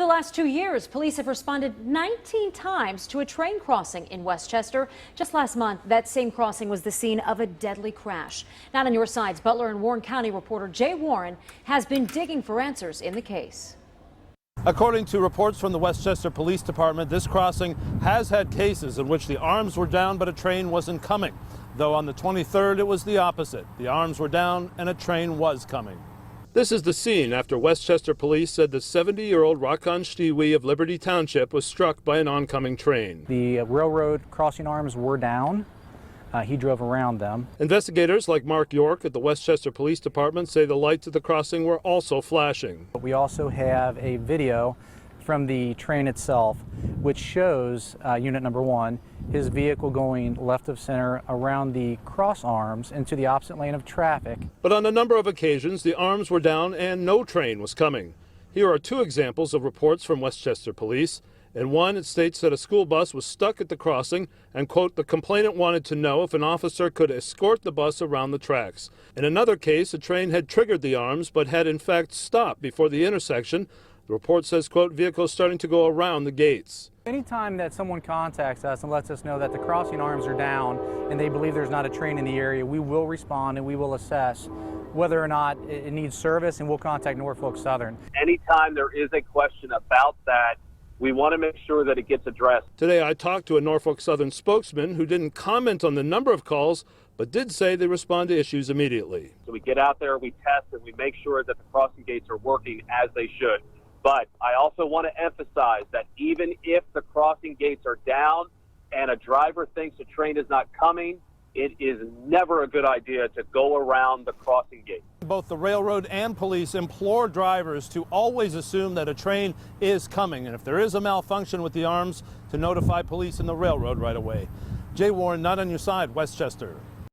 the last 2 years, police have responded 19 times to a train crossing in Westchester. Just last month, that same crossing was the scene of a deadly crash. Now on your sides, Butler and Warren County reporter Jay Warren has been digging for answers in the case. According to reports from the Westchester Police Department, this crossing has had cases in which the arms were down but a train wasn't coming. Though on the 23rd, it was the opposite. The arms were down and a train was coming. This is the scene after Westchester police said the 70-year-old Rakon Stiwi of Liberty Township was struck by an oncoming train. The railroad crossing arms were down. He drove around them. Investigators like Mark York at the Westchester Police Department say the lights at the crossing were also flashing. We also have a video from the train itself, which shows unit number 1, his vehicle going left of center around the cross arms into the opposite lane of traffic. But on a number of occasions, the arms were down and no train was coming. Here are 2 examples of reports from Westchester Police. In one, it states that a school bus was stuck at the crossing and, quote, the complainant wanted to know if an officer could escort the bus around the tracks. In another case, a train had triggered the arms but had in fact stopped before the intersection. The report says, quote, vehicles starting to go around the gates. Anytime that someone contacts us and lets us know that the crossing arms are down and they believe there's not a train in the area, we will respond and we will assess whether or not it needs service, and we'll contact Norfolk Southern. Anytime there is a question about that, we want to make sure that it gets addressed. Today I talked to a Norfolk Southern spokesman who didn't comment on the number of calls, but did say they respond to issues immediately. So we get out there, we test, and we make sure that the crossing gates are working as they should. But I also want to emphasize that even if the crossing gates are down and a driver thinks a train is not coming, it is never a good idea to go around the crossing gate. Both the railroad and police implore drivers to always assume that a train is coming, and if there is a malfunction with the arms, to notify police and the railroad right away. Jay Warren, not on your side, Westchester.